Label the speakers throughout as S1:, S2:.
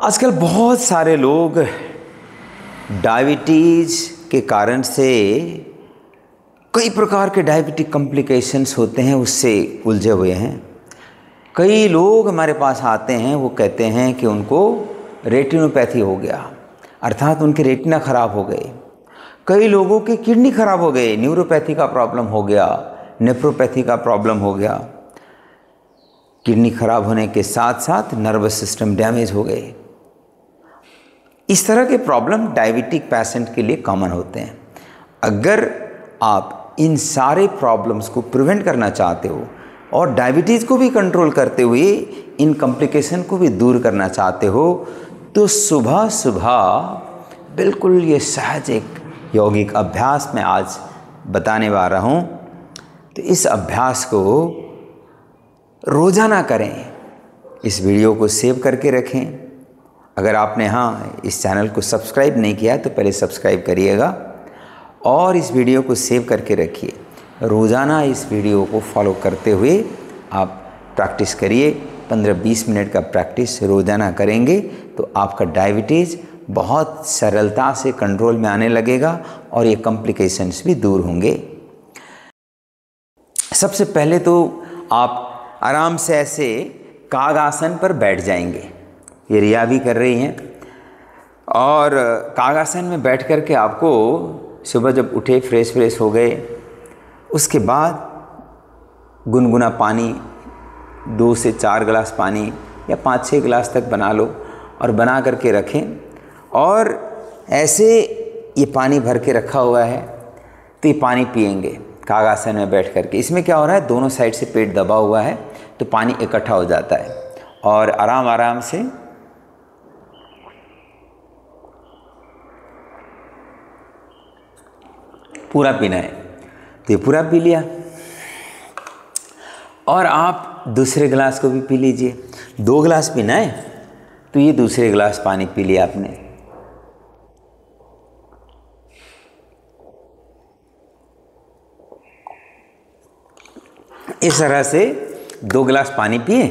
S1: आजकल बहुत सारे लोग डायबिटीज़ के कारण से कई प्रकार के डायबिटिक कॉम्प्लिकेशंस होते हैं, उससे उलझे हुए हैं। कई लोग हमारे पास आते हैं, वो कहते हैं कि उनको रेटिनोपैथी हो गया, अर्थात उनके रेटिना ख़राब हो गए। कई लोगों की किडनी ख़राब हो गई, न्यूरोपैथी का प्रॉब्लम हो गया, नेफ्रोपैथी का प्रॉब्लम हो गया। किडनी ख़राब होने के साथ साथ नर्वस सिस्टम डैमेज हो गए। इस तरह के प्रॉब्लम डायबिटिक पेशेंट के लिए कॉमन होते हैं। अगर आप इन सारे प्रॉब्लम्स को प्रिवेंट करना चाहते हो और डायबिटीज़ को भी कंट्रोल करते हुए इन कॉम्प्लिकेशन को भी दूर करना चाहते हो, तो सुबह सुबह बिल्कुल ये सहज एक यौगिक अभ्यास मैं आज बताने वाला हूँ। तो इस अभ्यास को रोज़ाना करें। इस वीडियो को सेव करके रखें। अगर आपने इस चैनल को सब्सक्राइब नहीं किया तो पहले सब्सक्राइब करिएगा और इस वीडियो को सेव करके रखिए। रोज़ाना इस वीडियो को फॉलो करते हुए आप प्रैक्टिस करिए। 15-20 मिनट का प्रैक्टिस रोज़ाना करेंगे तो आपका डायबिटीज़ बहुत सरलता से कंट्रोल में आने लगेगा और ये कॉम्प्लिकेशंस भी दूर होंगे। सबसे पहले तो आप आराम से ऐसे कागासन पर बैठ जाएंगे। ये रिया भी कर रही हैं। और कागासन में बैठ कर के आपको सुबह जब उठे, फ्रेश हो गए, उसके बाद गुनगुना पानी 2 से 4 गिलास पानी या 5-6 गिलास तक बना लो और बना करके रखें। और ऐसे ये पानी भर के रखा हुआ है तो ये पानी पिएंगे कागासन में बैठ करके। इसमें क्या हो रहा है, दोनों साइड से पेट दबा हुआ है तो पानी इकट्ठा हो जाता है और आराम आराम से पूरा पीना है। तो ये पूरा पी लिया और आप दूसरे गिलास को भी पी लीजिए। 2 गिलास पीना है तो ये दूसरे गिलास पानी पी लिया आपने। इस तरह से 2 गिलास पानी पिए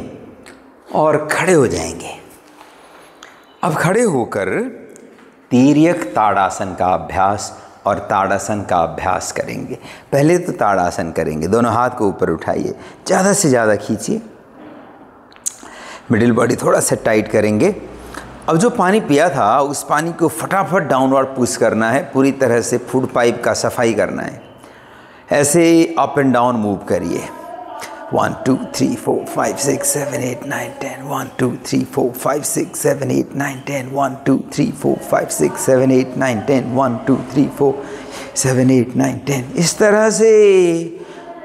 S1: और खड़े हो जाएंगे। अब खड़े होकर तिर्यक ताड़ासन का अभ्यास और ताड़ासन का अभ्यास करेंगे। पहले तो ताड़ासन करेंगे। दोनों हाथ को ऊपर उठाइए, ज़्यादा से ज़्यादा खींचिए, मिडिल बॉडी थोड़ा सा टाइट करेंगे। अब जो पानी पिया था उस पानी को फटाफट डाउनवर्ड पुश करना है, पूरी तरह से फूड पाइप का सफाई करना है। ऐसे अप एंड डाउन मूव करिए। 1 2 3 4 5 6 7 8 9 10 1 2 3 4 5 6 7 8 9 10 1 2 3 4 5 6 7 8 9 10 1 2 3 4 7 8 9 10। इस तरह से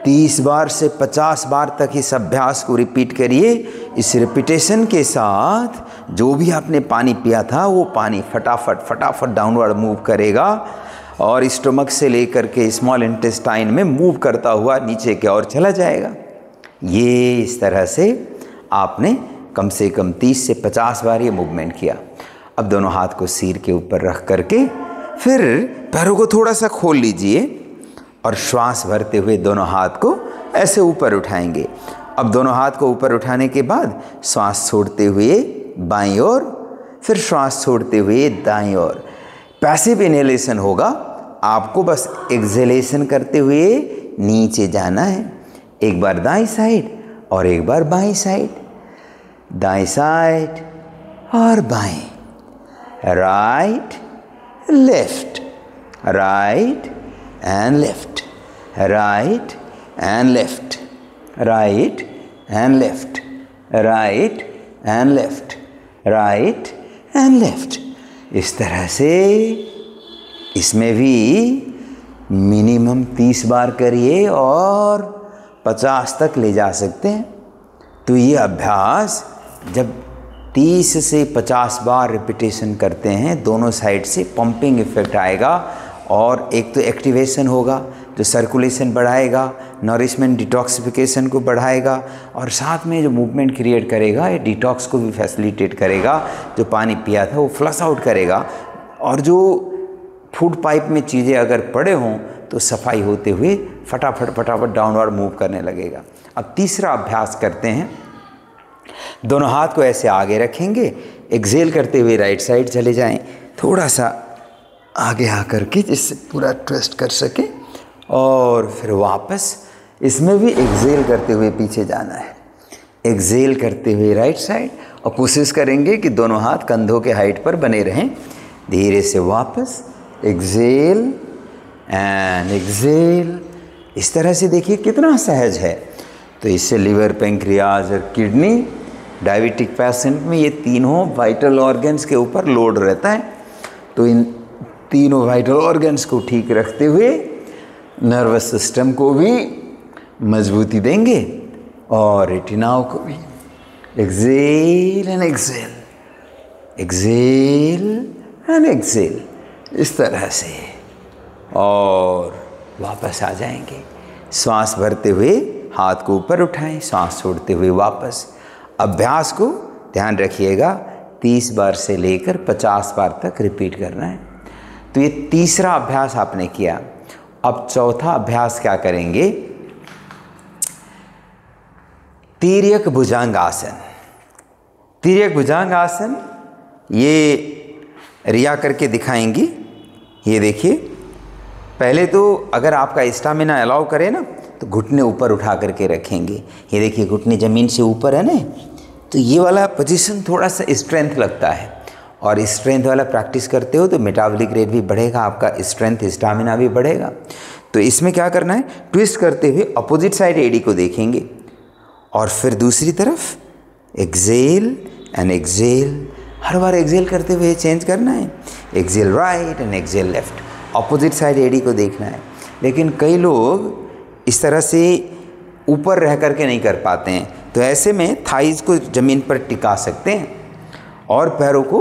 S1: 30 बार से 50 बार तक इस अभ्यास को रिपीट करिए। इस रिपीटेशन के साथ जो भी आपने पानी पिया था वो पानी फटाफट डाउनवर्ड मूव करेगा और स्टमक से लेकर के स्मॉल इंटेस्टाइन में मूव करता हुआ नीचे की ओर चला जाएगा। ये इस तरह से आपने कम से कम 30 से 50 बार ये मूवमेंट किया। अब दोनों हाथ को सिर के ऊपर रख करके फिर पैरों को थोड़ा सा खोल लीजिए और श्वास भरते हुए दोनों हाथ को ऐसे ऊपर उठाएंगे। अब दोनों हाथ को ऊपर उठाने के बाद श्वास छोड़ते हुए बाईं ओर, फिर श्वास छोड़ते हुए दाईं ओर। पैसिव इनहेलेशन होगा, आपको बस एक्सहेलेशन करते हुए नीचे जाना है। एक बार दाईं साइड और एक बार बाईं साइड, दाईं साइड और बाईं, right left, right and left, right and left, right and left, right and left, right and left. इस तरह से इसमें भी मिनिमम 30 बार करिए और 50 तक ले जा सकते हैं। तो ये अभ्यास जब 30 से 50 बार रिपीटेशन करते हैं, दोनों साइड से पंपिंग इफेक्ट आएगा और एक तो एक्टिवेशन होगा जो सर्कुलेशन बढ़ाएगा, नरिशमेंट डिटॉक्सिफिकेशन को बढ़ाएगा और साथ में जो मूवमेंट क्रिएट करेगा ये डिटॉक्स को भी फैसिलिटेट करेगा। जो पानी पिया था वो फ्लश आउट करेगा और जो फूड पाइप में चीज़ें अगर पड़े हों तो सफाई होते हुए फटाफट डाउनवर्ड मूव करने लगेगा। अब तीसरा अभ्यास करते हैं। दोनों हाथ को ऐसे आगे रखेंगे, एक्सेल करते हुए राइट साइड चले जाएं, थोड़ा सा आगे आकर के जिससे पूरा ट्विस्ट कर सके, और फिर वापस इसमें भी एक्सेल करते हुए पीछे जाना है। एक्सेल करते हुए राइट साइड, और कोशिश करेंगे कि दोनों हाथ कंधों के हाइट पर बने रहें। धीरे से वापस एक्सेल एंड एक्सेल, इस तरह से देखिए कितना सहज है। तो इससे लिवर, पेंक्रियाज और किडनी, डायबिटिक पेशेंट में ये तीनों वाइटल ऑर्गन्स के ऊपर लोड रहता है। तो इन तीनों वाइटल ऑर्गन्स को ठीक रखते हुए नर्वस सिस्टम को भी मजबूती देंगे और रेटिनाओं को भी। Exhale and exhale, exhale and exhale, इस तरह से, और वापस आ जाएंगे। श्वास भरते हुए हाथ को ऊपर उठाएं, श्वास छोड़ते हुए वापस। अभ्यास को ध्यान रखिएगा 30 बार से लेकर 50 बार तक रिपीट करना है। तो ये तीसरा अभ्यास आपने किया। अब चौथा अभ्यास क्या करेंगे? तिर्यक भुजंग आसन। तिर्यक भुजंग आसन ये रिया करके दिखाएंगी। ये देखिए, पहले तो अगर आपका स्टामिना अलाउ करे ना तो घुटने ऊपर उठा करके रखेंगे। ये देखिए घुटने ज़मीन से ऊपर है ना, तो ये वाला पोजीशन थोड़ा सा स्ट्रेंथ लगता है, और स्ट्रेंथ वाला प्रैक्टिस करते हो तो मेटाबॉलिक रेट भी बढ़ेगा, आपका स्ट्रेंथ स्टामिना भी बढ़ेगा। तो इसमें क्या करना है, ट्विस्ट करते हुए अपोजिट साइड एडी को देखेंगे, और फिर दूसरी तरफ एक्सेल एंड एक्सेल। हर बार एक्सेल करते हुए चेंज करना है, exhale right and exhale left. Opposite side एडी को देखना है। लेकिन कई लोग इस तरह से ऊपर रह करके नहीं कर पाते हैं, तो ऐसे में थाइज को ज़मीन पर टिका सकते हैं और पैरों को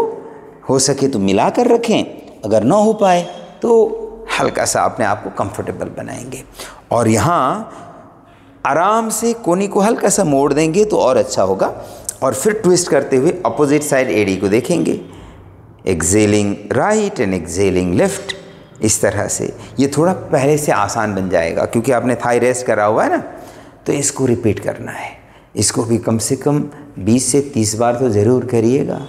S1: हो सके तो मिला कर रखें। अगर ना हो पाए तो हल्का सा अपने आप को कंफर्टेबल बनाएंगे, और यहाँ आराम से कोनी को हल्का सा मोड़ देंगे तो और अच्छा होगा। और फिर ट्विस्ट करते हुए अपोजिट साइड एडी को देखेंगे, excelling right and excelling left. इस तरह से ये थोड़ा पहले से आसान बन जाएगा, क्योंकि आपने थाई रेस्ट करा हुआ है ना, तो इसको रिपीट करना है। इसको भी कम से कम 20 से 30 बार तो ज़रूर करिएगा।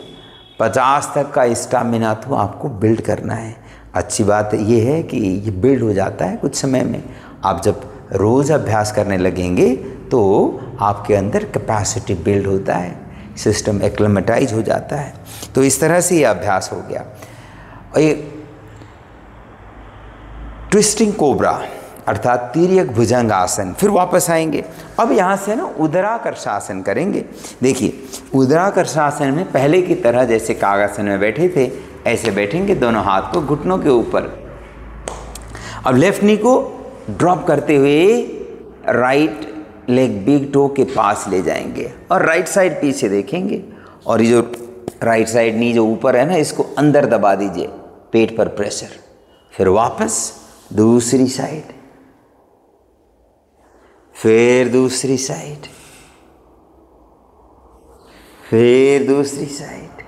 S1: 50 तक का स्टामिना तो आपको बिल्ड करना है। अच्छी बात ये है कि ये बिल्ड हो जाता है कुछ समय में। आप जब रोज़ अभ्यास करने लगेंगे तो आपके अंदर कैपेसिटी बिल्ड होता है, सिस्टम एक्लेमेटाइज हो जाता है। तो इस तरह से ये अभ्यास हो गया। और ये ट्विस्टिंग कोबरा अर्थात तिर्यक भुजंग आसन। फिर वापस आएंगे। अब यहाँ से ना उदराकर्षासन करेंगे। देखिए उदराकर्षासन में पहले की तरह जैसे कागासन में बैठे थे ऐसे बैठेंगे, दोनों हाथ को घुटनों के ऊपर। अब लेफ्ट नी को ड्रॉप करते हुए राइट लेग बिग टो के पास ले जाएंगे और राइट साइड पीछे देखेंगे, और ये जो राइट साइड नी जो ऊपर है ना, इसको अंदर दबा दीजिए, पेट पर प्रेशर। फिर वापस दूसरी साइड, फिर दूसरी साइड, फिर दूसरी साइड,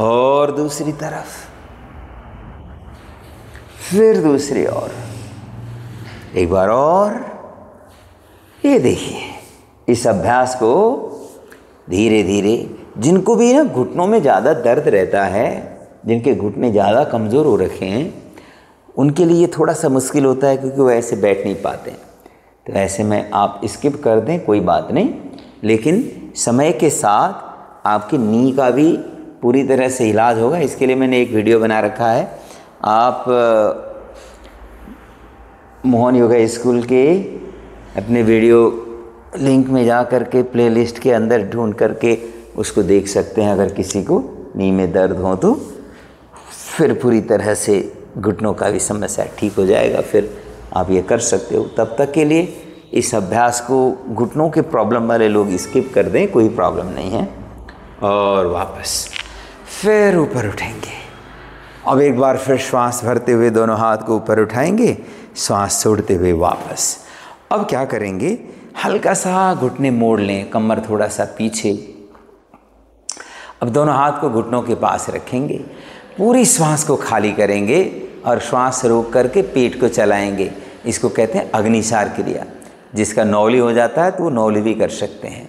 S1: और दूसरी तरफ, फिर दूसरी और, एक बार और। ये देखिए इस अभ्यास को धीरे धीरे, जिनको भी ना घुटनों में ज़्यादा दर्द रहता है, जिनके घुटने ज़्यादा कमज़ोर हो रखे हैं, उनके लिए थोड़ा सा मुश्किल होता है क्योंकि वो ऐसे बैठ नहीं पाते। तो ऐसे में आप स्किप कर दें, कोई बात नहीं, लेकिन समय के साथ आपकी नी का भी पूरी तरह से इलाज होगा। इसके लिए मैंने एक वीडियो बना रखा है, आप मोहन योगा स्कूल के अपने वीडियो लिंक में जा कर के प्लेलिस्ट के अंदर ढूंढ करके उसको देख सकते हैं। अगर किसी को नी में दर्द हो तो फिर पूरी तरह से घुटनों का भी समस्या ठीक हो जाएगा, फिर आप ये कर सकते हो। तब तक के लिए इस अभ्यास को घुटनों के प्रॉब्लम वाले लोग स्किप कर दें, कोई प्रॉब्लम नहीं है। और वापस फिर ऊपर उठेंगे। अब एक बार फिर श्वास भरते हुए दोनों हाथ को ऊपर उठाएंगे, श्वास छोड़ते हुए वापस। अब क्या करेंगे, हल्का सा घुटने मोड़ लें, कमर थोड़ा सा पीछे। अब दोनों हाथ को घुटनों के पास रखेंगे, पूरी श्वास को खाली करेंगे और श्वास रोक करके पेट को चलाएंगे। इसको कहते हैं अग्निसार क्रिया। जिसका नौली हो जाता है तो वो नौली भी कर सकते हैं।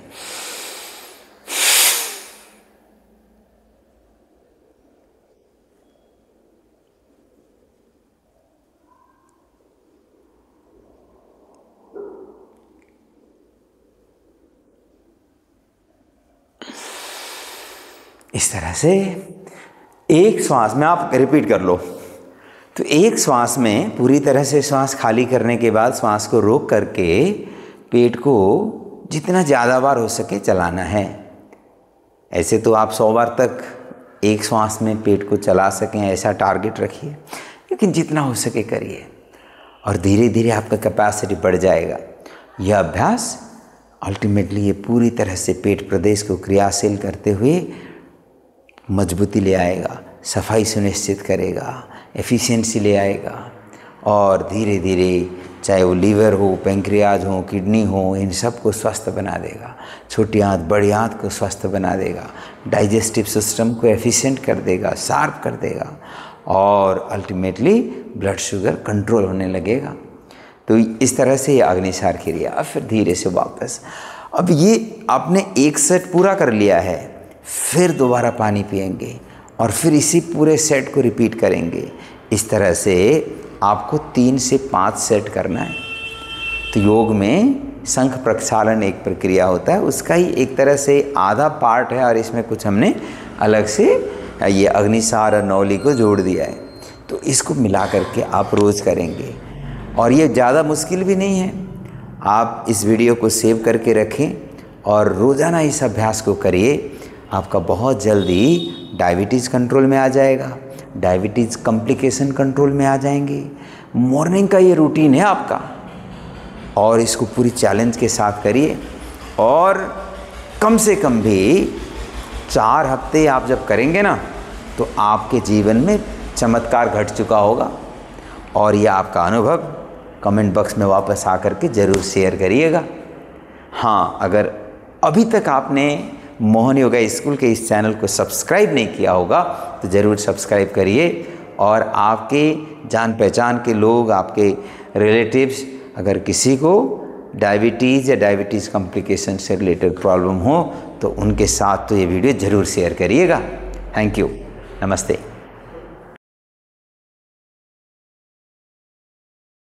S1: इस तरह से एक श्वास में आप रिपीट कर लो। तो एक श्वास में पूरी तरह से श्वास खाली करने के बाद श्वास को रोक करके पेट को जितना ज़्यादा बार हो सके चलाना है। ऐसे तो आप 100 बार तक एक श्वास में पेट को चला सकें ऐसा टारगेट रखिए, लेकिन जितना हो सके करिए और धीरे धीरे आपका कैपेसिटी बढ़ जाएगा। यह अभ्यास अल्टीमेटली ये पूरी तरह से पेट प्रदेश को क्रियाशील करते हुए मजबूती ले आएगा, सफाई सुनिश्चित करेगा, एफिशिएंसी ले आएगा और धीरे धीरे चाहे वो लीवर हो, पेंक्रियाज हो, किडनी हो, इन सब को स्वस्थ बना देगा। छोटी आंत बड़ी आंत को स्वस्थ बना देगा, डाइजेस्टिव सिस्टम को एफिशिएंट कर देगा, शार्प कर देगा और अल्टीमेटली ब्लड शुगर कंट्रोल होने लगेगा। तो इस तरह से ये अग्निसार क्रिया। अब फिर धीरे से वापस, अब ये आपने एक सेट पूरा कर लिया है, फिर दोबारा पानी पिएंगे और फिर इसी पूरे सेट को रिपीट करेंगे। इस तरह से आपको 3 से 5 सेट करना है। तो योग में शंख प्रक्षालन एक प्रक्रिया होता है, उसका ही एक तरह से आधा पार्ट है और इसमें कुछ हमने अलग से ये अग्निसार और नौली को जोड़ दिया है। तो इसको मिला करके आप रोज़ करेंगे और ये ज़्यादा मुश्किल भी नहीं है। आप इस वीडियो को सेव करके रखें और रोज़ाना इस अभ्यास को करिए। आपका बहुत जल्दी डायबिटीज़ कंट्रोल में आ जाएगा, डायबिटीज़ कॉम्प्लिकेशन कंट्रोल में आ जाएंगे। मॉर्निंग का ये रूटीन है आपका और इसको पूरी चैलेंज के साथ करिए और कम से कम भी 4 हफ्ते आप जब करेंगे ना तो आपके जीवन में चमत्कार घट चुका होगा। और ये आपका अनुभव कमेंट बॉक्स में वापस आकर के ज़रूर शेयर करिएगा। हाँ, अगर अभी तक आपने मोहन योगा स्कूल के इस चैनल को सब्सक्राइब नहीं किया होगा तो ज़रूर सब्सक्राइब करिए और आपके जान पहचान के लोग, आपके रिलेटिव्स, अगर किसी को डायबिटीज़ या डायबिटीज़ कॉम्प्लिकेशन से रिलेटेड प्रॉब्लम हो तो उनके साथ तो ये वीडियो ज़रूर शेयर करिएगा। Thank you. नमस्ते।